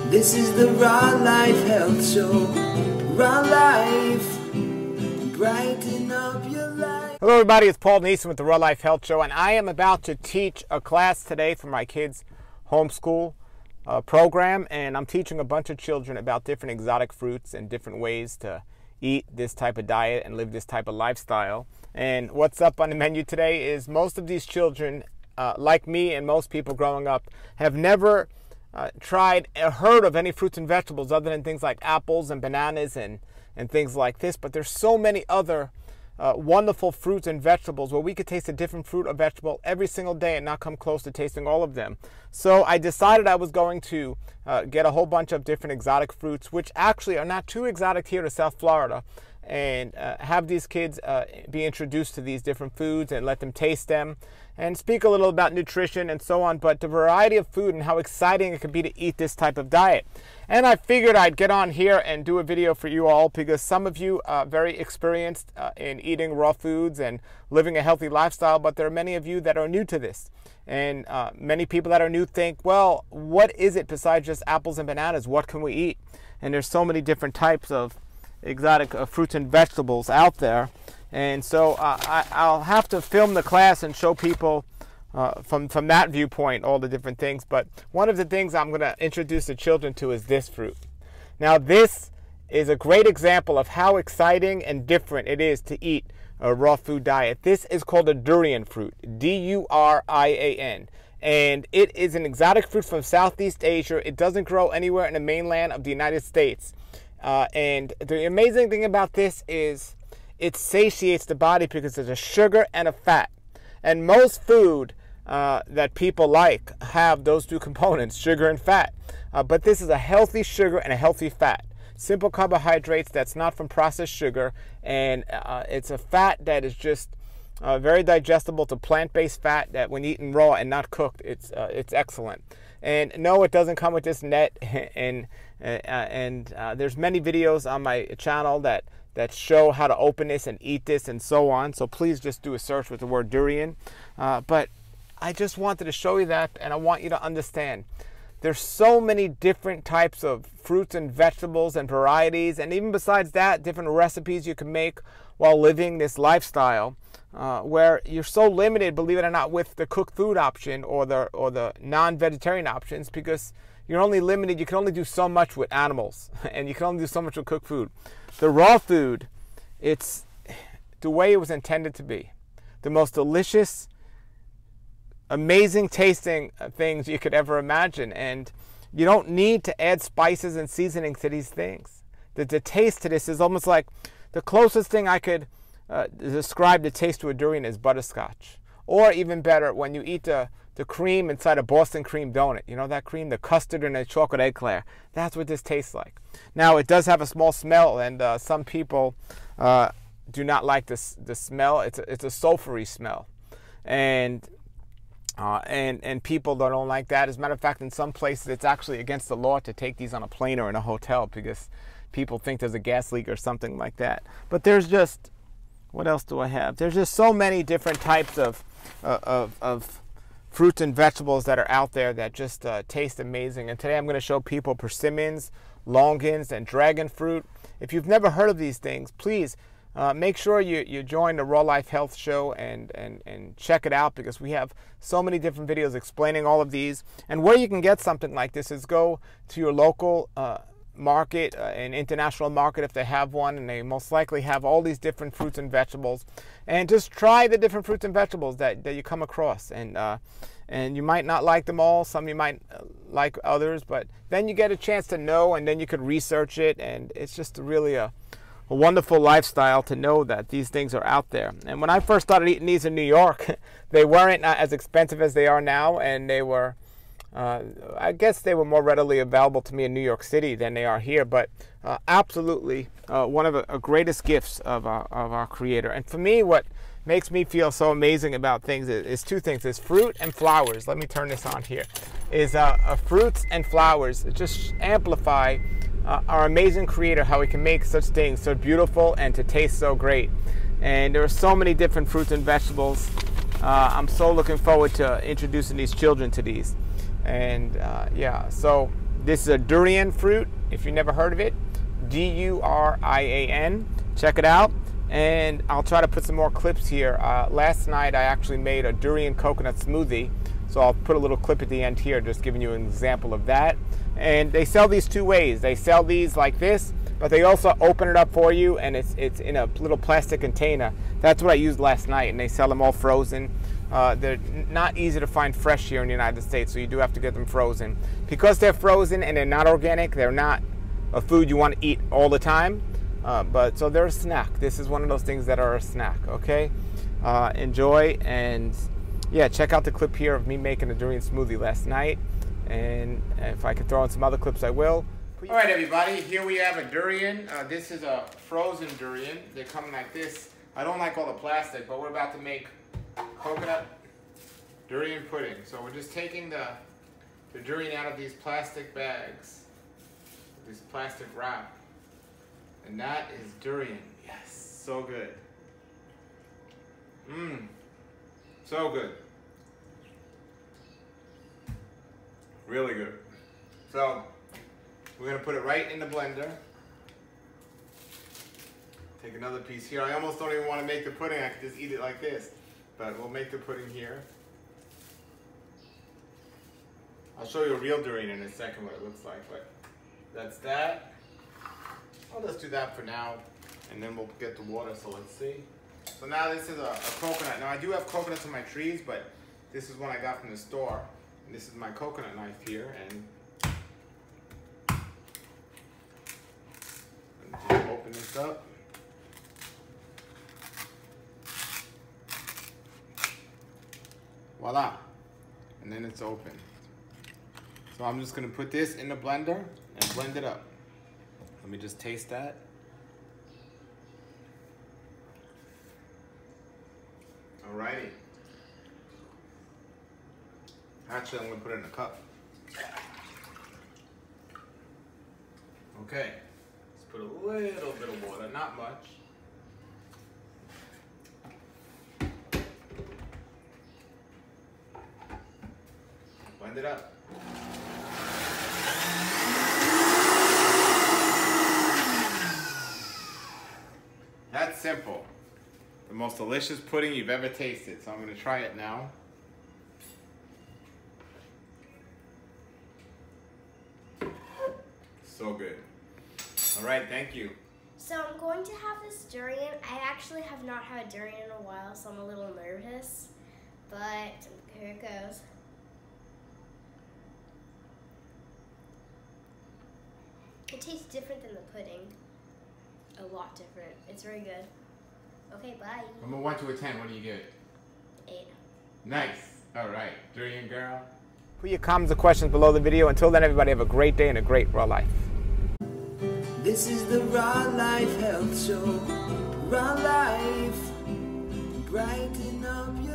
This is the Raw Life Health Show. Raw Life, brighten up your life. Hello everybody, it's Paul Neeson with the Raw Life Health Show, and I am about to teach a class today for my kids' homeschool program, and I'm teaching a bunch of children about different exotic fruits and different ways to eat this type of diet and live this type of lifestyle. And what's up on the menu today is most of these children, like me and most people growing up, have never tried or heard of any fruits and vegetables other than things like apples and bananas and things like this. But there's so many other wonderful fruits and vegetables where we could taste a different fruit or vegetable every single day and not come close to tasting all of them. So I decided I was going to get a whole bunch of different exotic fruits, which actually are not too exotic here to South Florida, and have these kids be introduced to these different foods and let them taste them and speak a little about nutrition and so on, but the variety of food and how exciting it could be to eat this type of diet. And I figured I'd get on here and do a video for you all because some of you are very experienced in eating raw foods and living a healthy lifestyle, but there are many of you that are new to this. And many people that are new think, well, what is it besides just apples and bananas? What can we eat? And there's so many different types of exotic fruits and vegetables out there. And so I'll have to film the class and show people from that viewpoint all the different things. But one of the things I'm going to introduce the children to is this fruit. Now this is a great example of how exciting and different it is to eat a raw food diet. This is called a durian fruit, D-U-R-I-A-N. And it is an exotic fruit from Southeast Asia. It doesn't grow anywhere in the mainland of the United States. And the amazing thing about this is it satiates the body because there's a sugar and a fat. And most food that people like have those two components, sugar and fat. But this is a healthy sugar and a healthy fat. Simple carbohydrates that's not from processed sugar. And it's a fat that is just very digestible to plant-based fat that when eaten raw and not cooked, it's excellent. And no, it doesn't come with this net. And there's many videos on my channel that show how to open this and eat this and so on. So please just do a search with the word durian. But I just wanted to show you that, and I want you to understand there's so many different types of fruits and vegetables and varieties, and even besides that, different recipes you can make while living this lifestyle, where you're so limited, believe it or not, with the cooked food option or the non-vegetarian options, because you're only limited. You can only do so much with animals, and you can only do so much with cooked food. The raw food, it's the way it was intended to be. The most delicious, amazing tasting things you could ever imagine. And you don't need to add spices and seasonings to these things. The taste to this is almost like the closest thing I could describe the taste to a durian is butterscotch. Or even better, when you eat the cream inside a Boston cream donut. You know that cream, the custard and the chocolate eclair. That's what this tastes like. Now, it does have a small smell, and some people do not like the smell. It's a sulfury smell. And people don't like that. As a matter of fact, in some places, it's actually against the law to take these on a plane or in a hotel because people think there's a gas leak or something like that. But there's just, what else do I have? There's just so many different types of fruits and vegetables that are out there that just taste amazing. And today I'm going to show people persimmons, longans, and dragon fruit. If you've never heard of these things, please make sure you join the Raw Life Health Show and check it out, because we have so many different videos explaining all of these. And where you can get something like this is go to your local market, an international market if they have one, and they most likely have all these different fruits and vegetables, and just try the different fruits and vegetables that you come across. And you might not like them all, some you might like others, but then you get a chance to know, and then you could research it, and it's just really a wonderful lifestyle to know that these things are out there. And when I first started eating these in New York, they weren't as expensive as they are now, and they were I guess they were more readily available to me in New York City than they are here, but absolutely one of the greatest gifts of our Creator. And for me, what makes me feel so amazing about things is two things. Is fruit and flowers. Let me turn this on here. Is fruits and flowers just amplify our amazing Creator, how He can make such things so beautiful and to taste so great. And there are so many different fruits and vegetables. I'm so looking forward to introducing these children to these. And yeah, so This is a durian fruit, if you've never heard of it. Durian. Check it out. And I'll try to put some more clips here. Last night I actually made a durian coconut smoothie. So I'll put a little clip at the end here just giving you an example of that. And they sell these two ways. They sell these like this, but they also open it up for you, and it's in a little plastic container. That's what I used last night, and they sell them all frozen. They're not easy to find fresh here in the United States, so you do have to get them frozen. Because they're frozen and they're not organic, they're not a food you want to eat all the time. So they're a snack. This is one of those things that are a snack, okay? Enjoy, and yeah, check out the clip here of me making a durian smoothie last night. And if I could throw in some other clips, I will. All right, everybody, here we have a durian. This is a frozen durian. They come like this. I don't like all the plastic, but we're about to make coconut durian pudding. So we're just taking the durian out of these plastic bags, this plastic wrap. And that is durian. Yes, so good. So good. Really good. So we're gonna put it right in the blender. Take another piece here. I almost don't even want to make the pudding. I could just eat it like this. But we'll make the pudding here. I'll show you a real durian in a second what it looks like. But that's that. I'll just do that for now, and then we'll get the water, so let's see. So now this is a coconut. Now I do have coconuts on my trees, but this is one I got from the store. And this is my coconut knife here, and just open this up. Voila, and then it's open. So I'm just gonna put this in the blender and blend it up. Let me just taste that. Alrighty. Actually, I'm gonna put it in a cup. Okay. Let's put a little bit of water, not much. Blend it up. That's simple. The most delicious pudding you've ever tasted. So I'm going to try it now. So good. All right, thank you. So I'm going to have this durian. I actually have not had durian in a while, so I'm a little nervous. But here it goes. It tastes different than the pudding. A lot different. It's very good. Okay, bye. From a 1 to a 10, what do you give it? 8. Nice. All right, durian girl. Put your comments or questions below the video. Until then, everybody have a great day and a great raw life. This is the Raw Life Health Show. Raw Life, brighten up your